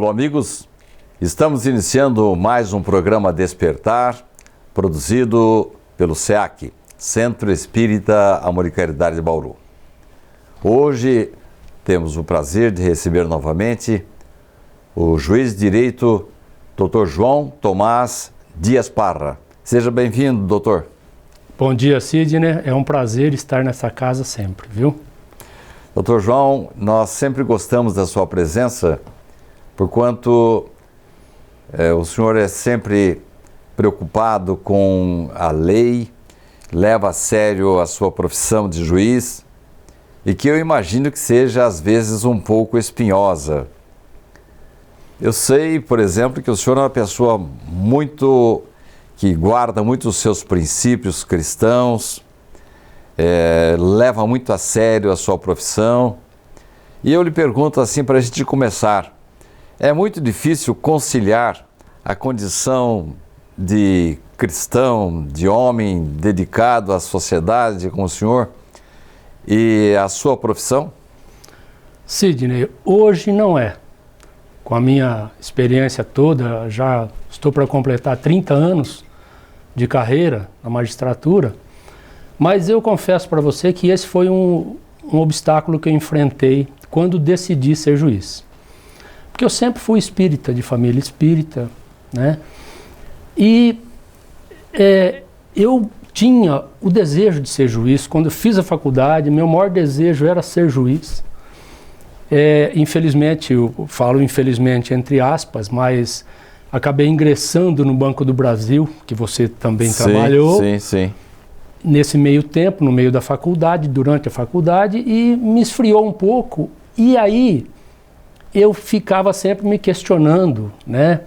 Alô, amigos, estamos iniciando mais um programa Despertar, produzido pelo SEAC, Centro Espírita Amor e Caridade de Bauru. Hoje temos o prazer de receber novamente o juiz de direito, Dr. João Tomás Dias Parra. Seja bem-vindo, doutor. Bom dia, Sidney. É um prazer estar nessa casa sempre, viu? Doutor João, nós sempre gostamos da sua presença, porquanto o senhor é sempre preocupado com a lei, leva a sério a sua profissão de juiz e que eu imagino que seja, às vezes, um pouco espinhosa. Eu sei, por exemplo, que o senhor é uma pessoa que guarda muito os seus princípios cristãos, leva muito a sério a sua profissão. E eu lhe pergunto assim, para a gente começar, é muito difícil conciliar a condição de cristão, de homem dedicado à sociedade como o senhor e a sua profissão? Sidney, hoje não é. Com a minha experiência toda, já estou para completar 30 anos de carreira na magistratura, mas eu confesso para você que esse foi um obstáculo que eu enfrentei quando decidi ser juiz. Porque eu sempre fui espírita, de família espírita, né? E eu tinha o desejo de ser juiz. Quando eu fiz a faculdade, meu maior desejo era ser juiz. Infelizmente, eu falo infelizmente entre aspas, mas acabei ingressando no Banco do Brasil, que você também trabalhou. Sim. Nesse meio tempo, no meio da faculdade, durante a faculdade, e me esfriou um pouco. E aí eu ficava sempre me questionando, né?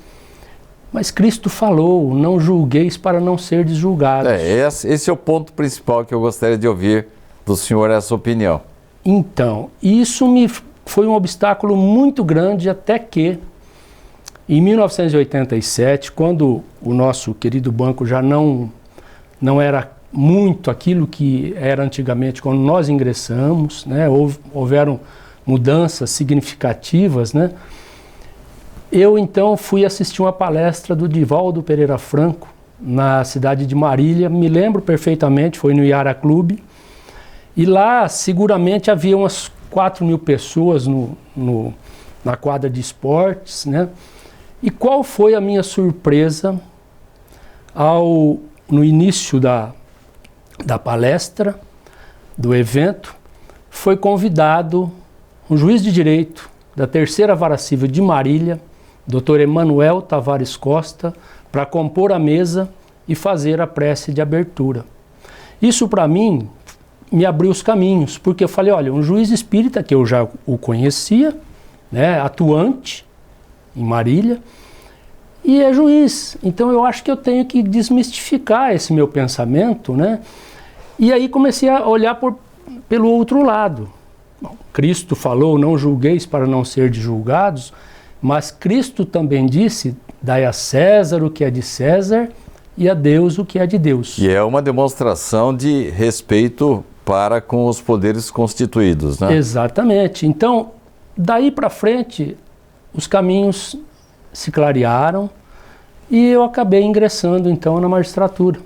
Mas Cristo falou, não julgueis para não ser julgados. Esse é o ponto principal que eu gostaria de ouvir do senhor, essa opinião. Então, isso foi um obstáculo muito grande até que, em 1987, quando o nosso querido banco já não era muito aquilo que era antigamente quando nós ingressamos, né? Houveram mudanças significativas, né? Eu então fui assistir uma palestra do Divaldo Pereira Franco na cidade de Marília, me lembro perfeitamente, foi no Iara Clube, e lá seguramente havia umas 4.000 pessoas na quadra de esportes, né? E qual foi a minha surpresa no início da palestra, do evento, foi convidado um juiz de direito da Terceira Vara Civil de Marília, Dr. Emanuel Tavares Costa, para compor a mesa e fazer a prece de abertura. Isso para mim me abriu os caminhos, porque eu falei, olha, um juiz espírita que eu já o conhecia, né, atuante em Marília, e é juiz. Então eu acho que eu tenho que desmistificar esse meu pensamento, né? E aí comecei a olhar pelo outro lado. Bom, Cristo falou, não julgueis para não ser julgados, mas Cristo também disse, dai a César o que é de César e a Deus o que é de Deus. E é uma demonstração de respeito para com os poderes constituídos, né? Exatamente. Então, daí para frente, os caminhos se clarearam e eu acabei ingressando então na magistratura.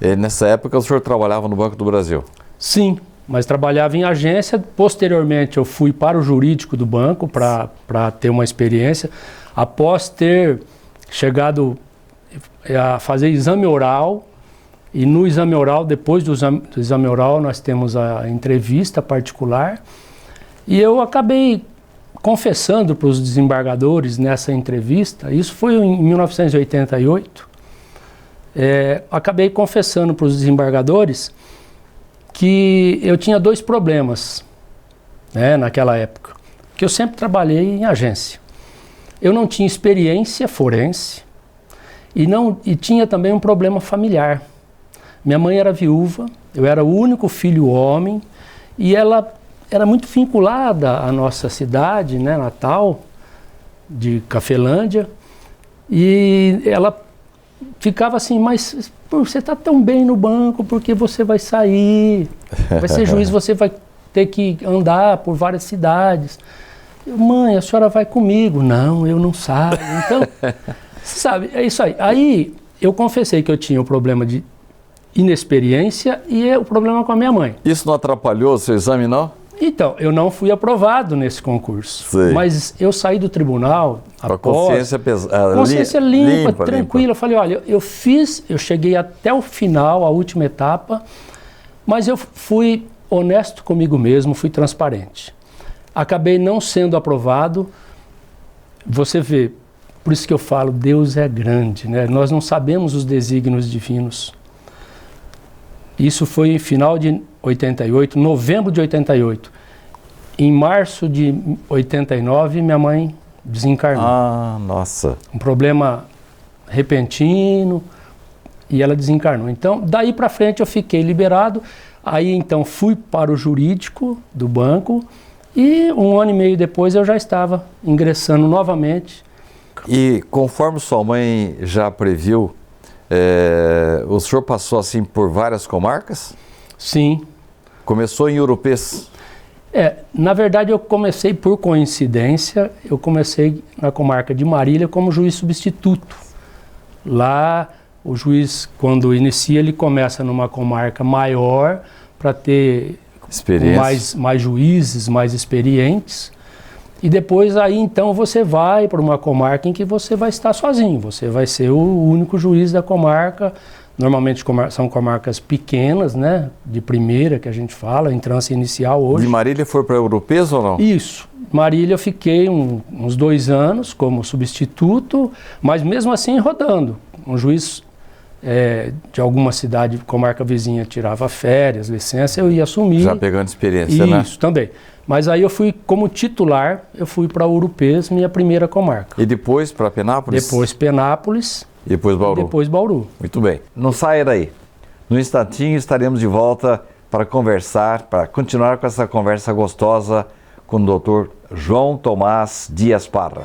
E nessa época o senhor trabalhava no Banco do Brasil? Sim, mas trabalhava em agência. Posteriormente eu fui para o jurídico do banco para ter uma experiência. Após ter chegado a fazer exame oral, e no exame oral, depois do exame oral, nós temos a entrevista particular, e eu acabei confessando para os desembargadores nessa entrevista, isso foi em 1988, acabei confessando para os desembargadores que eu tinha 2 problemas, né, naquela época, que eu sempre trabalhei em agência. Eu não tinha experiência forense e tinha também um problema familiar. Minha mãe era viúva, eu era o único filho homem e ela era muito vinculada à nossa cidade, né, natal, de Cafelândia, e ela ficava assim, mas você está tão bem no banco, porque você vai sair, vai ser juiz, você vai ter que andar por várias cidades. Mãe, a senhora vai comigo. Não, eu não saio. Então, sabe, é isso aí. Aí eu confessei que eu tinha o problema de inexperiência e o problema com a minha mãe. Isso não atrapalhou o seu exame, não? Então, eu não fui aprovado nesse concurso. Sei. Mas eu saí do tribunal Com a consciência consciência limpa, tranquila. Eu falei, olha, eu cheguei até o final, a última etapa, mas eu fui honesto comigo mesmo, fui transparente. Acabei não sendo aprovado. Você vê, por isso que eu falo, Deus é grande, né? Nós não sabemos os desígnios divinos. Isso foi em final de 88, novembro de 88. Em março de 89, minha mãe desencarnou. Ah, nossa. Um problema repentino e ela desencarnou. Então, daí para frente eu fiquei liberado. Aí, então, fui para o jurídico do banco e 1 ano e meio depois eu já estava ingressando novamente. E conforme sua mãe já previu, o senhor passou assim por várias comarcas? Sim. Começou em Urupês? Na verdade eu comecei por coincidência, eu comecei na comarca de Marília como juiz substituto. Lá o juiz, quando inicia, ele começa numa comarca maior para ter mais juízes, mais experientes. E depois aí então você vai para uma comarca em que você vai estar sozinho, você vai ser o único juiz da comarca. Normalmente são comarcas pequenas, né, de primeira que a gente fala, entrância inicial hoje. De Marília foi para Urupês ou não? Isso. Marília eu fiquei uns 2 anos como substituto, mas mesmo assim rodando. Um juiz de alguma cidade, comarca vizinha, tirava férias, licença, eu ia assumir. Já pegando experiência, né? Isso, também. Mas aí eu fui como titular, eu fui para Urupês, minha primeira comarca. E depois para Penápolis? Depois Penápolis. E depois Bauru? Depois Bauru. Muito bem. Não saia daí. No instantinho estaremos de volta para conversar, para continuar com essa conversa gostosa com o Dr. João Tomás Dias Parra.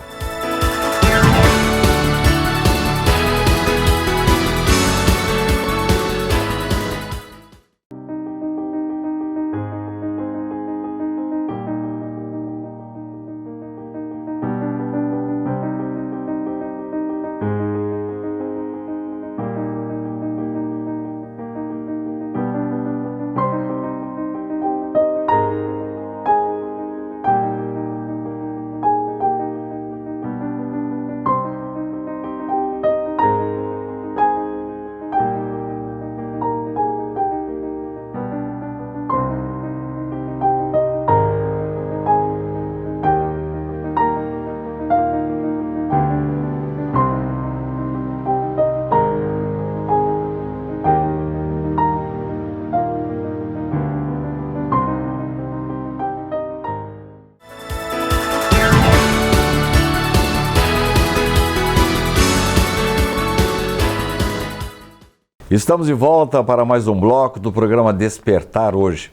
Estamos de volta para mais um bloco do programa Despertar hoje.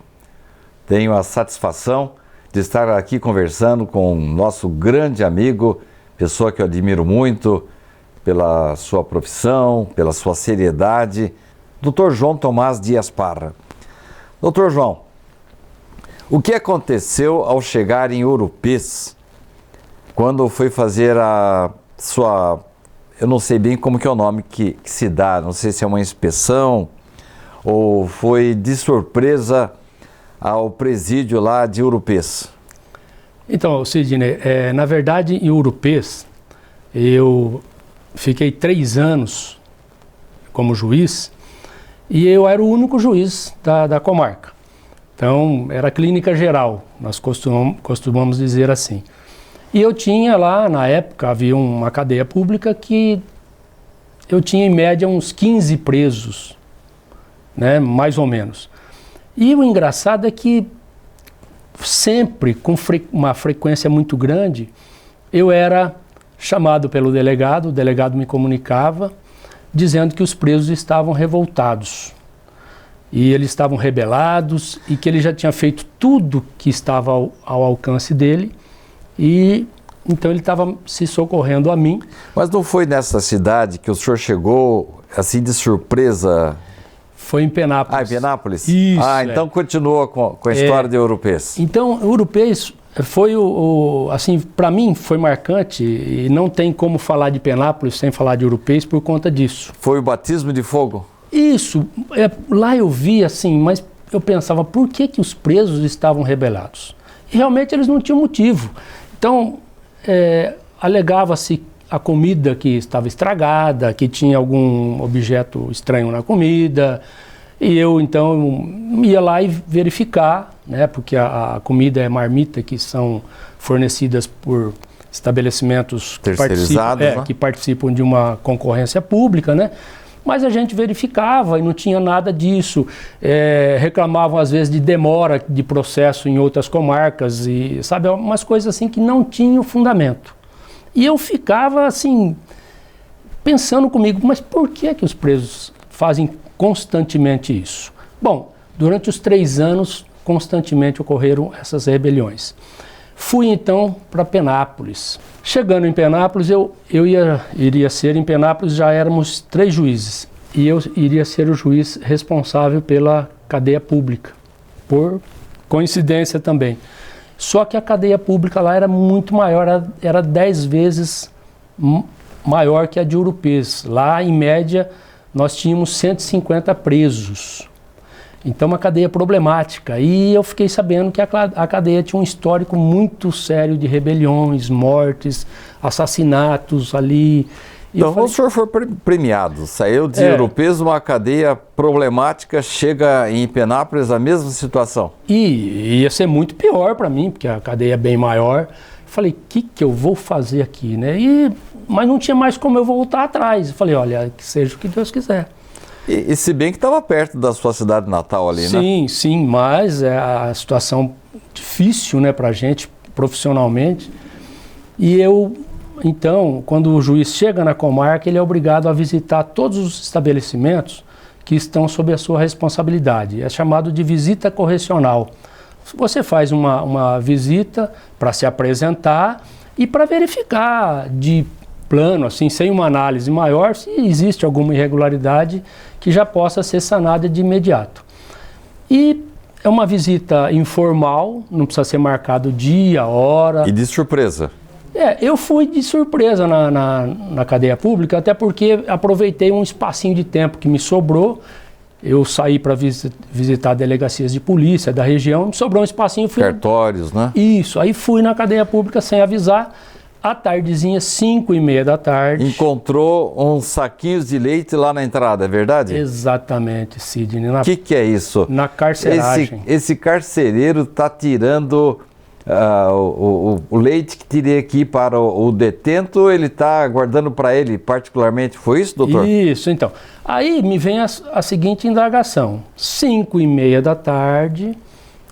Tenho a satisfação de estar aqui conversando com o nosso grande amigo, pessoa que eu admiro muito pela sua profissão, pela sua seriedade, Dr. João Tomás Dias Parra. Dr. João, o que aconteceu ao chegar em Urupês, quando foi fazer a sua... Eu não sei bem como que é o nome que se dá, não sei se é uma inspeção ou foi de surpresa ao presídio lá de Urupês. Então, Sidney, na verdade em Urupês eu fiquei 3 anos como juiz e eu era o único juiz da comarca. Então era clínica geral, nós costumamos dizer assim. E eu tinha lá, na época, havia uma cadeia pública que eu tinha em média uns 15 presos, né, mais ou menos. E o engraçado é que sempre, com uma frequência muito grande, eu era chamado pelo delegado, o delegado me comunicava, dizendo que os presos estavam revoltados. E eles estavam rebelados e que ele já tinha feito tudo que estava ao alcance dele. E então ele estava se socorrendo a mim. Mas não foi nessa cidade que o senhor chegou assim de surpresa? Foi em Penápolis. Ah, em Penápolis? Isso. Ah, então continua com a história de Urupês. Então, Urupês Foi assim, para mim foi marcante e não tem como falar de Penápolis sem falar de Ouro Preso por conta disso. Foi o batismo de fogo? Isso, lá eu vi assim, mas eu pensava, por que que os presos estavam rebelados? E realmente eles não tinham motivo. Então, alegava-se a comida que estava estragada, que tinha algum objeto estranho na comida, e eu então ia lá e verificar, né, porque a comida é marmita que são fornecidas por estabelecimentos terceirizados, que participam de uma concorrência pública, né? Mas a gente verificava e não tinha nada disso. Reclamavam às vezes de demora de processo em outras comarcas e, sabe, umas coisas assim que não tinham fundamento. E eu ficava assim, pensando comigo, mas por que que os presos fazem constantemente isso? Bom, durante os 3 anos, constantemente ocorreram essas rebeliões. Fui então para Penápolis. Chegando em Penápolis, eu iria ser, em Penápolis já éramos 3 juízes, e eu iria ser o juiz responsável pela cadeia pública, por coincidência também. Só que a cadeia pública lá era muito maior, era 10 vezes maior que a de Ouro Preso. Lá, em média, nós tínhamos 150 presos. Então, uma cadeia problemática. E eu fiquei sabendo que a cadeia tinha um histórico muito sério de rebeliões, mortes, assassinatos ali. E então, o senhor foi premiado, saiu de Ouro Preso, uma cadeia problemática, chega em Penápolis, a mesma situação. E ia ser muito pior para mim, porque a cadeia é bem maior. Falei, o que eu vou fazer aqui, né? Mas não tinha mais como eu voltar atrás. Falei, olha, que seja o que Deus quiser. E se bem que estava perto da sua cidade natal ali, né? Sim, sim, mas é a situação difícil, né, para a gente, profissionalmente. E então, quando o juiz chega na comarca, ele é obrigado a visitar todos os estabelecimentos que estão sob a sua responsabilidade. É chamado de visita correcional. Você faz uma visita para se apresentar e para verificar de plano, assim, sem uma análise maior, se existe alguma irregularidade que já possa ser sanada de imediato. E é uma visita informal, não precisa ser marcado dia, hora. E de surpresa? Eu fui de surpresa na cadeia pública, até porque aproveitei um espacinho de tempo que me sobrou. Eu saí para visitar delegacias de polícia da região, me sobrou um espacinho. Cartórios, né? Isso, aí fui na cadeia pública sem avisar. À tardezinha, 5h30 da tarde. Encontrou uns saquinhos de leite lá na entrada, é verdade? Exatamente, Sidney. O que é isso? Na carceragem. Esse carcereiro está tirando o leite que teria que ir para o detento, ele está guardando para ele particularmente. Foi isso, doutor? Isso, então. Aí me vem a seguinte indagação. 5h30 da tarde...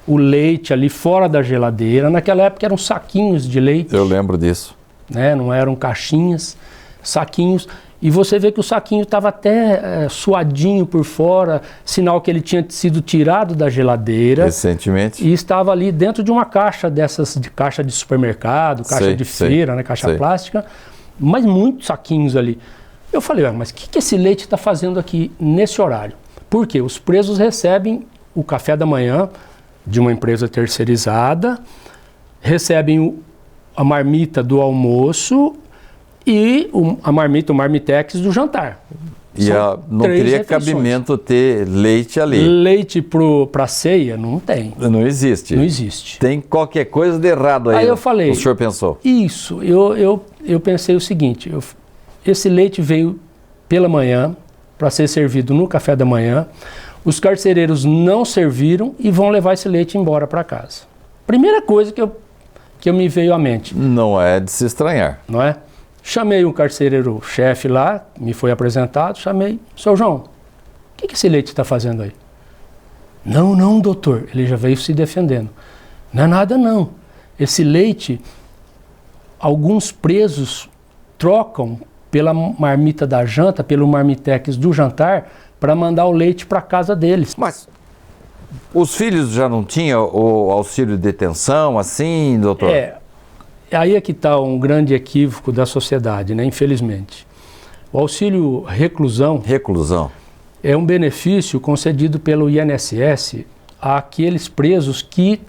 o leite ali fora da geladeira. Naquela época eram saquinhos de leite. Eu lembro disso. Né? Não eram caixinhas, saquinhos. E você vê que o saquinho estava até suadinho por fora, sinal que ele tinha sido tirado da geladeira. Recentemente. E estava ali dentro de uma caixa dessas, de caixa de supermercado, caixa de feira, né? Caixa plástica. Mas muitos saquinhos ali. Eu falei, mas o que esse leite está fazendo aqui nesse horário? Por quê? Os presos recebem o café da manhã de uma empresa terceirizada, recebem a marmita do almoço e a marmita, o marmitex do jantar. E não teria cabimento ter leite ali. Leite para ceia? Não tem. Não existe. Não existe. Tem qualquer coisa de errado aí. Aí eu falei... O senhor pensou? Isso. Eu pensei o seguinte, esse leite veio pela manhã para ser servido no café da manhã. Os carcereiros não serviram e vão levar esse leite embora para casa. Primeira coisa que eu me veio à mente. Não é de se estranhar. Não é? Chamei um carcereiro-chefe lá, me foi apresentado, chamei, seu João, o que esse leite está fazendo aí? Não, doutor, ele já veio se defendendo. Não é nada não. Esse leite, alguns presos trocam pela marmita da janta, pelo marmitex do jantar, para mandar o leite para casa deles. Mas os filhos já não tinham o auxílio de detenção, assim, doutor? Aí é que está um grande equívoco da sociedade, né? Infelizmente. O auxílio reclusão é um benefício concedido pelo INSS àqueles presos que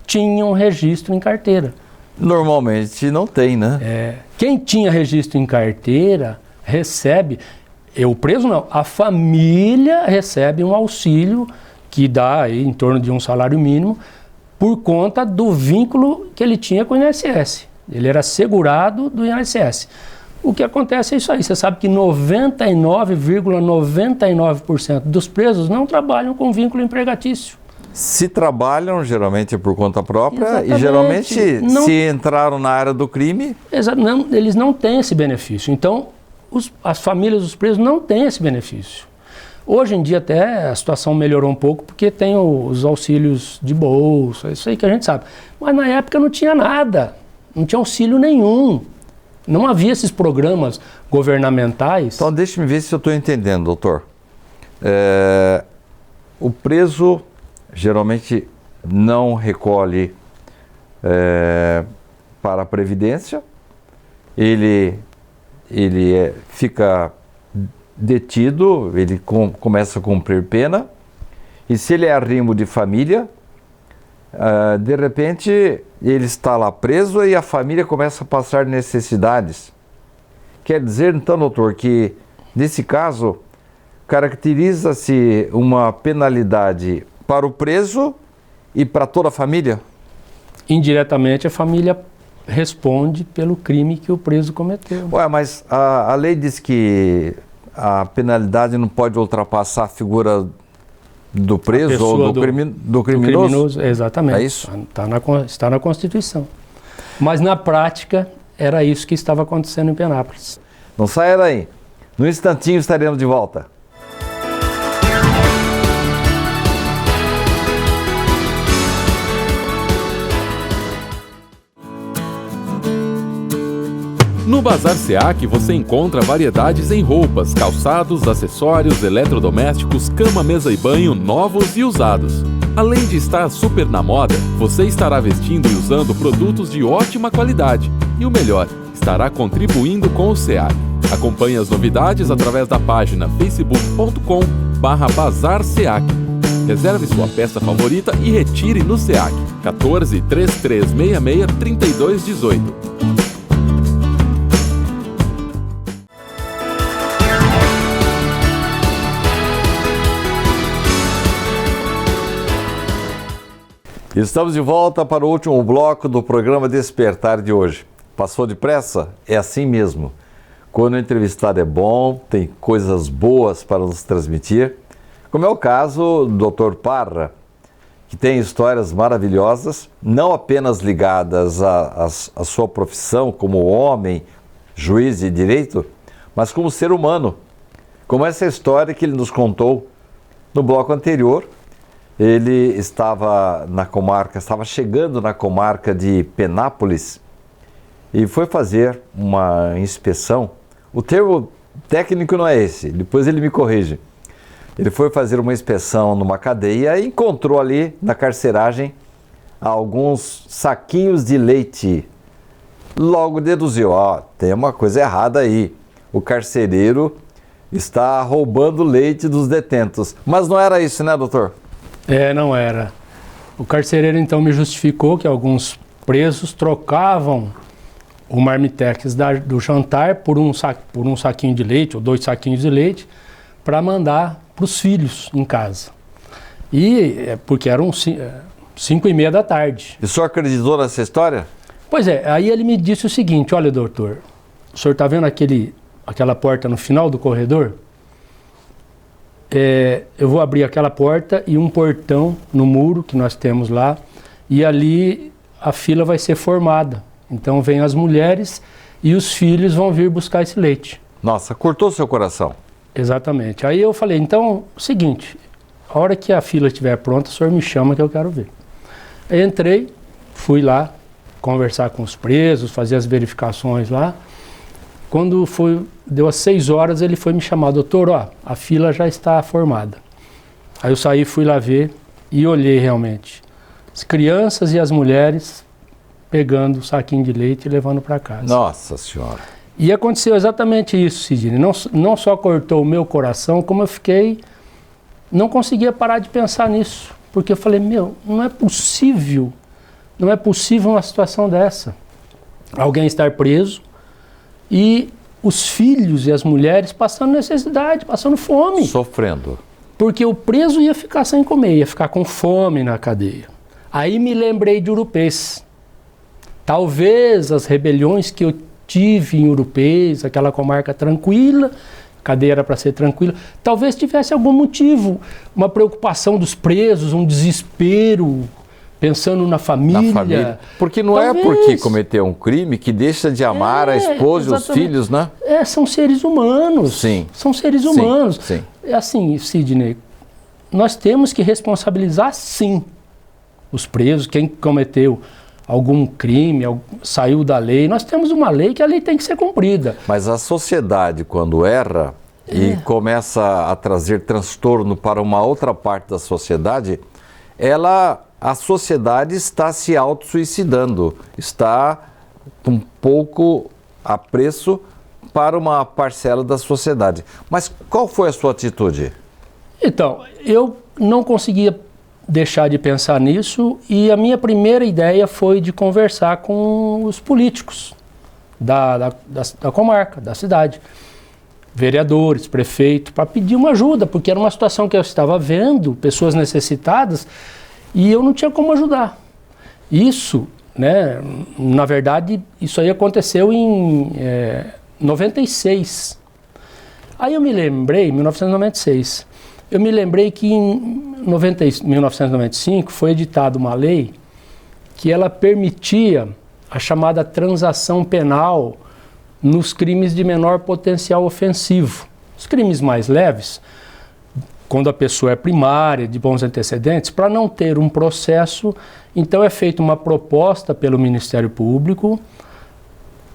tinham registro em carteira. Normalmente não tem, né? Quem tinha registro em carteira recebe, o preso não, a família recebe um auxílio que dá aí em torno de um salário mínimo por conta do vínculo que ele tinha com o INSS. Ele era segurado do INSS. O que acontece é isso aí, você sabe que 99,99% dos presos não trabalham com vínculo empregatício. Se trabalham, geralmente é por conta própria. Exatamente. E geralmente, Não, se entraram na área do crime... eles não têm esse benefício. Então, as famílias dos presos não têm esse benefício. Hoje em dia até a situação melhorou um pouco porque tem os auxílios de bolsa, isso aí que a gente sabe. Mas na época não tinha nada, não tinha auxílio nenhum. Não havia esses programas governamentais. Então, deixe-me ver se eu estou entendendo, doutor. O preso geralmente não recolhe para a Previdência, ele fica detido, ele começa a cumprir pena, e se ele é arrimo de família, de repente ele está lá preso e a família começa a passar necessidades. Quer dizer, então, doutor, que nesse caso caracteriza-se uma penalidade para o preso e para toda a família? Indiretamente a família responde pelo crime que o preso cometeu. Ué, mas a lei diz que a penalidade não pode ultrapassar a figura do preso ou do criminoso? Exatamente. É isso? Está na Constituição. Mas na prática era isso que estava acontecendo em Penápolis. Não saia daí. No instantinho estaremos de volta. No Bazar SEAC você encontra variedades em roupas, calçados, acessórios, eletrodomésticos, cama, mesa e banho, novos e usados. Além de estar super na moda, você estará vestindo e usando produtos de ótima qualidade. E o melhor, estará contribuindo com o SEAC. Acompanhe as novidades através da página facebook.com/Bazar SEAC. Reserve sua peça favorita e retire no SEAC. 14 3366 3218. Estamos de volta para o último bloco do programa Despertar de hoje. Passou depressa? É assim mesmo. Quando o entrevistado é bom, tem coisas boas para nos transmitir, como é o caso do Dr. Parra, que tem histórias maravilhosas, não apenas ligadas à sua profissão como homem, juiz de direito, mas como ser humano, como essa história que ele nos contou no bloco anterior. Ele estava chegando na comarca de Penápolis e foi fazer uma inspeção. O termo técnico não é esse, depois ele me corrige. Ele foi fazer uma inspeção numa cadeia e encontrou ali na carceragem alguns saquinhos de leite. Logo deduziu, tem uma coisa errada aí. O carcereiro está roubando leite dos detentos. Mas não era isso, né, doutor? Não era. O carcereiro então me justificou que alguns presos trocavam o marmitex do jantar por um saquinho de leite ou 2 saquinhos de leite para mandar para os filhos em casa. Porque eram 5:30 da tarde. E o senhor acreditou nessa história? Pois é, aí ele me disse o seguinte: olha, doutor, o senhor está vendo aquela porta no final do corredor? Eu vou abrir aquela porta e um portão no muro que nós temos lá, e ali a fila vai ser formada. Então vem as mulheres e os filhos vão vir buscar esse leite. Nossa, cortou seu coração. Exatamente. Aí eu falei, então, seguinte, a hora que a fila estiver pronta, o senhor me chama que eu quero ver. Aí entrei, fui lá conversar com os presos, fazer as verificações lá. Quando deu às 6 horas, ele foi me chamar, doutor, a fila já está formada. Aí eu saí, fui lá ver e olhei realmente. As crianças e as mulheres pegando o saquinho de leite e levando para casa. Nossa Senhora. E aconteceu exatamente isso, Sidney. Não só cortou o meu coração, como eu não conseguia parar de pensar nisso. Porque eu falei, não é possível Não é possível uma situação dessa. Alguém estar preso e os filhos e as mulheres passando necessidade, passando fome. Sofrendo. Porque o preso ia ficar sem comer, ia ficar com fome na cadeia. Aí me lembrei de Urupês. Talvez as rebeliões que eu tive em Urupês, aquela comarca tranquila, a cadeia era para ser tranquila, talvez tivesse algum motivo, uma preocupação dos presos, um desespero, pensando na família. Porque não talvez. É porque cometeu um crime que deixa de amar a esposa e os filhos, né? São seres humanos. Sim. São seres humanos. Sim. É assim, Sidney, nós temos que responsabilizar, sim, os presos, quem cometeu algum crime, saiu da lei. Nós temos uma lei que a lei tem que ser cumprida. Mas a sociedade, quando erra e começa a trazer transtorno para uma outra parte da sociedade, a sociedade está se auto-suicidando, está um pouco a preço para uma parcela da sociedade. Mas qual foi a sua atitude? Então, eu não conseguia deixar de pensar nisso e a minha primeira ideia foi de conversar com os políticos da comarca, da cidade, vereadores, prefeito, para pedir uma ajuda, porque era uma situação que eu estava vendo, pessoas necessitadas, e eu não tinha como ajudar. Isso, né, na verdade, isso aí aconteceu em 96. Aí eu me lembrei, 1996, eu me lembrei que em 1995 foi editada uma lei que ela permitia a chamada transação penal nos crimes de menor potencial ofensivo. Os crimes mais leves, quando a pessoa é primária, de bons antecedentes, para não ter um processo, então é feita uma proposta pelo Ministério Público,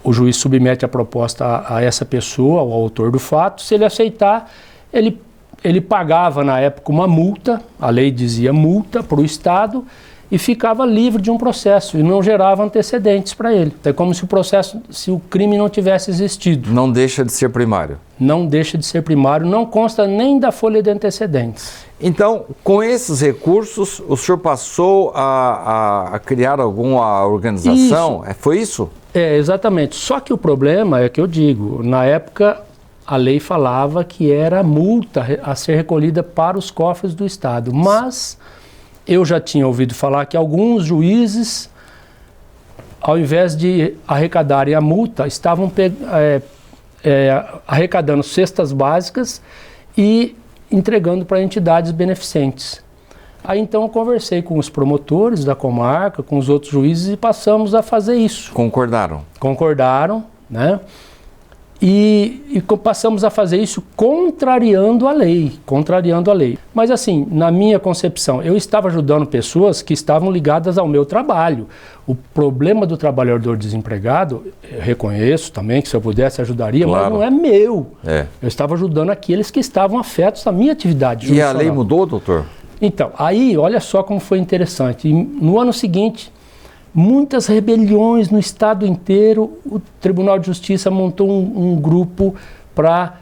o juiz submete a proposta a essa pessoa, ao autor do fato, se ele aceitar, ele pagava na época uma multa, a lei dizia multa para o Estado, e ficava livre de um processo, e não gerava antecedentes para ele. É como se o crime não tivesse existido. Não deixa de ser primário. Não deixa de ser primário, não consta nem da folha de antecedentes. Então, com esses recursos, o senhor passou a criar alguma organização? Isso. Foi isso? Exatamente. Só que o problema é que eu digo, na época a lei falava que era multa a ser recolhida para os cofres do Estado, mas eu já tinha ouvido falar que alguns juízes, ao invés de arrecadarem a multa, estavam arrecadando cestas básicas e entregando para entidades beneficentes. Aí então eu conversei com os promotores da comarca, com os outros juízes e passamos a fazer isso. Concordaram? Concordaram, né? E passamos a fazer isso contrariando a lei. Mas assim, na minha concepção, eu estava ajudando pessoas que estavam ligadas ao meu trabalho. O problema do trabalhador desempregado, eu reconheço também que se eu pudesse ajudaria, claro, mas não é meu. Eu estava ajudando aqueles que estavam afetos à minha atividade jurisdicional. E a lei mudou, doutor? Então, aí, olha só como foi interessante. E no ano seguinte, muitas rebeliões no estado inteiro, o Tribunal de Justiça montou um grupo para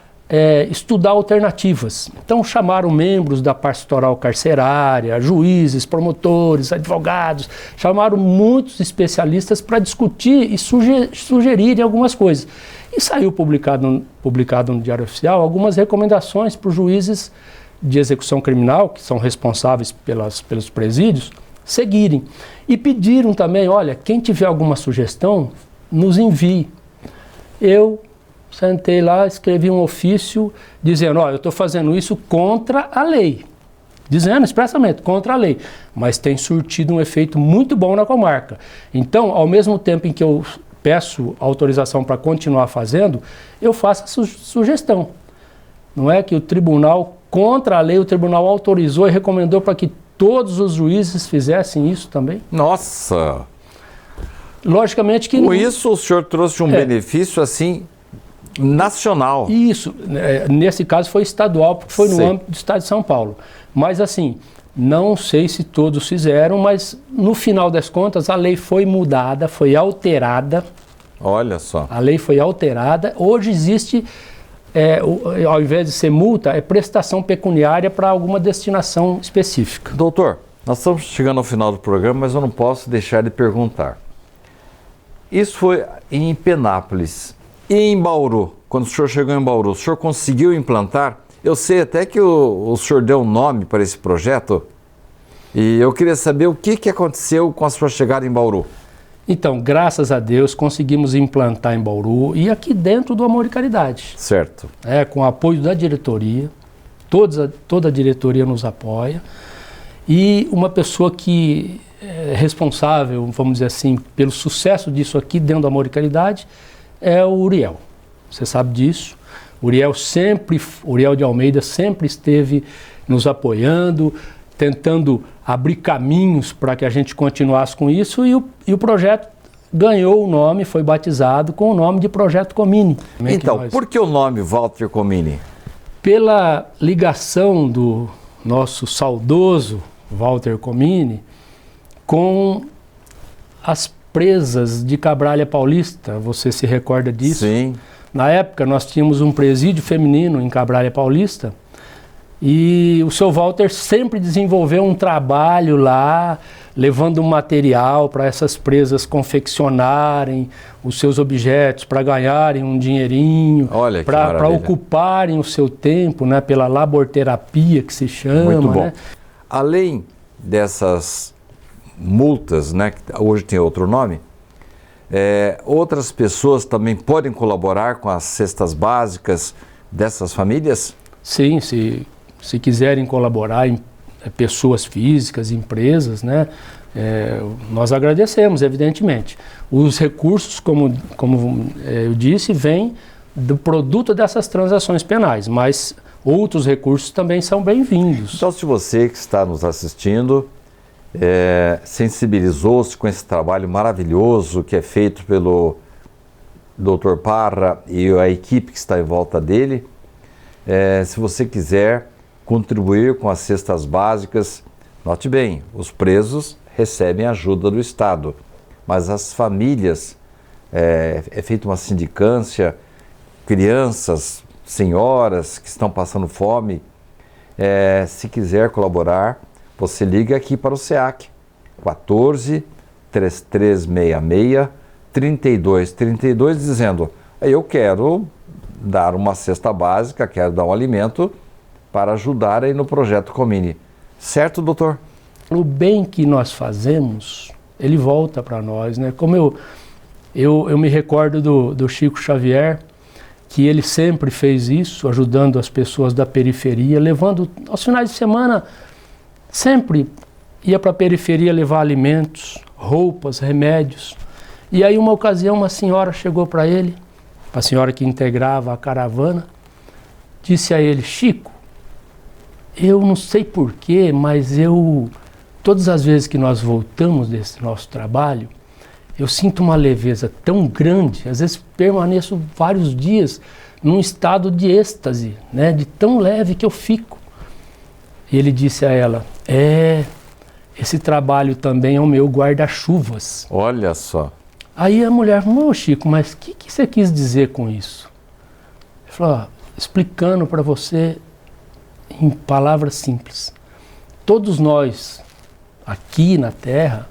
estudar alternativas. Então chamaram membros da pastoral carcerária, juízes, promotores, advogados, chamaram muitos especialistas para discutir e sugerirem algumas coisas. E saiu publicado no Diário Oficial algumas recomendações para os juízes de execução criminal, que são responsáveis pelos presídios, seguirem. E pediram também, olha, quem tiver alguma sugestão, nos envie. Eu sentei lá, escrevi um ofício dizendo, olha, eu estou fazendo isso contra a lei. Dizendo expressamente, contra a lei. Mas tem surtido um efeito muito bom na comarca. Então, ao mesmo tempo em que eu peço autorização para continuar fazendo, eu faço a sugestão. Não é que o tribunal, contra a lei, o tribunal autorizou e recomendou para que todos os juízes fizessem isso também? Nossa! Logicamente que... Com isso o senhor trouxe um benefício assim nacional. Isso, nesse caso foi estadual, porque foi no âmbito do estado de São Paulo. Mas assim, não sei se todos fizeram, mas no final das contas a lei foi mudada, foi alterada. Olha só. A lei foi alterada. Hoje existe... ao invés de ser multa, é prestação pecuniária para alguma destinação específica. Doutor, Nós estamos chegando ao final do programa, mas eu não posso deixar de perguntar. Isso foi em Penápolis e em Bauru. Quando o senhor chegou em Bauru, o senhor conseguiu implantar? Eu sei até que o senhor deu um nome para esse projeto e eu queria saber o que aconteceu com a sua chegada em Bauru. Então, graças a Deus, conseguimos implantar em Bauru e aqui dentro do Amor e Caridade. Certo. Com o apoio da diretoria, toda a diretoria nos apoia. E uma pessoa que é responsável, vamos dizer assim, pelo sucesso disso aqui dentro do Amor e Caridade é o Uriel. Você sabe disso. Uriel de Almeida sempre esteve nos apoiando, tentando abrir caminhos para que a gente continuasse com isso e o projeto ganhou o nome, foi batizado com o nome de Projeto Comini. Então, por que o nome Walter Comini? Pela ligação do nosso saudoso Walter Comini com as presas de Cabralha Paulista, você se recorda disso? Sim. Na época nós tínhamos um presídio feminino em Cabralha Paulista e o seu Walter sempre desenvolveu um trabalho lá, levando material para essas presas confeccionarem os seus objetos, para ganharem um dinheirinho, para ocuparem o seu tempo, né, pela laborterapia que se chama. Muito bom. Né? Além dessas multas, né, que hoje tem outro nome, outras pessoas também podem colaborar com as cestas básicas dessas famílias? Sim, se quiserem colaborar, pessoas físicas, empresas, né, nós agradecemos, evidentemente. Os recursos, como eu disse, vêm do produto dessas transações penais, mas outros recursos também são bem-vindos. Então, se você que está nos assistindo sensibilizou-se com esse trabalho maravilhoso que é feito pelo Dr. Parra e a equipe que está em volta dele, se você quiser contribuir com as cestas básicas, note bem, os presos recebem ajuda do Estado, mas as famílias, é feita uma sindicância, crianças, senhoras que estão passando fome, se quiser colaborar, você liga aqui para o SEAC, 14-3366-3232, dizendo, eu quero dar uma cesta básica, quero dar um alimento para ajudar aí no Projeto Comini. Certo, doutor? O bem que nós fazemos, ele volta para nós, né? Como eu me recordo do Chico Xavier, que ele sempre fez isso, ajudando as pessoas da periferia, levando, aos finais de semana, sempre ia para a periferia levar alimentos, roupas, remédios. E aí, uma ocasião, uma senhora chegou para ele, a senhora que integrava a caravana, disse a ele, Chico, eu não sei porquê, mas todas as vezes que nós voltamos desse nosso trabalho, eu sinto uma leveza tão grande, às vezes permaneço vários dias num estado de êxtase, né, de tão leve que eu fico. E ele disse a ela, esse trabalho também é o meu guarda-chuvas. Olha só. Aí a mulher falou, Chico, mas o que você quis dizer com isso? Ele falou, explicando para você em palavras simples. Todos nós, aqui na Terra,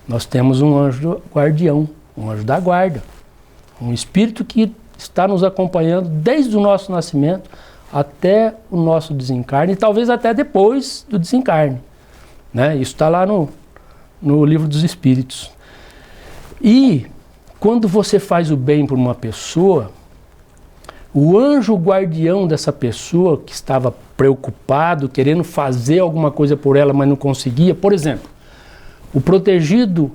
nós temos um anjo guardião, um anjo da guarda, um espírito que está nos acompanhando desde o nosso nascimento até o nosso desencarne e talvez até depois do desencarne, né? Isso está lá no Livro dos Espíritos. E quando você faz o bem por uma pessoa, o anjo guardião dessa pessoa que estava preocupado, querendo fazer alguma coisa por ela, mas não conseguia, por exemplo, o protegido,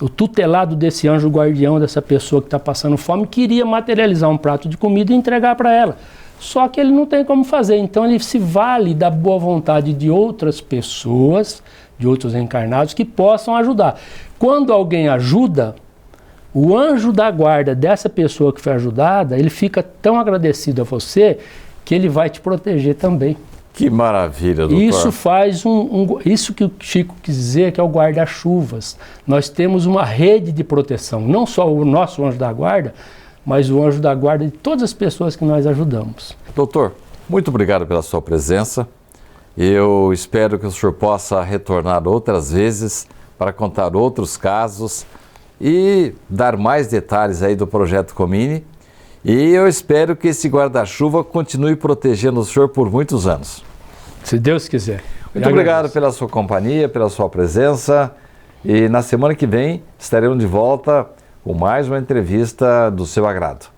o tutelado desse anjo guardião dessa pessoa que está passando fome, queria materializar um prato de comida e entregar para ela. Só que ele não tem como fazer, então ele se vale da boa vontade de outras pessoas, de outros encarnados que possam ajudar. Quando alguém ajuda, o anjo da guarda dessa pessoa que foi ajudada, ele fica tão agradecido a você que ele vai te proteger também. Que maravilha, doutor. Isso faz isso que o Chico quis dizer, que é o guarda-chuvas. Nós temos uma rede de proteção, não só o nosso anjo da guarda, mas o anjo da guarda de todas as pessoas que nós ajudamos. Doutor, muito obrigado pela sua presença Eu espero que o senhor possa retornar outras vezes para contar outros casos e dar mais detalhes aí do projeto Comini. E eu espero que esse guarda-chuva continue protegendo o senhor por muitos anos. Se Deus quiser. Muito obrigado pela sua companhia, pela sua presença. E na semana que vem estaremos de volta com mais uma entrevista do seu agrado.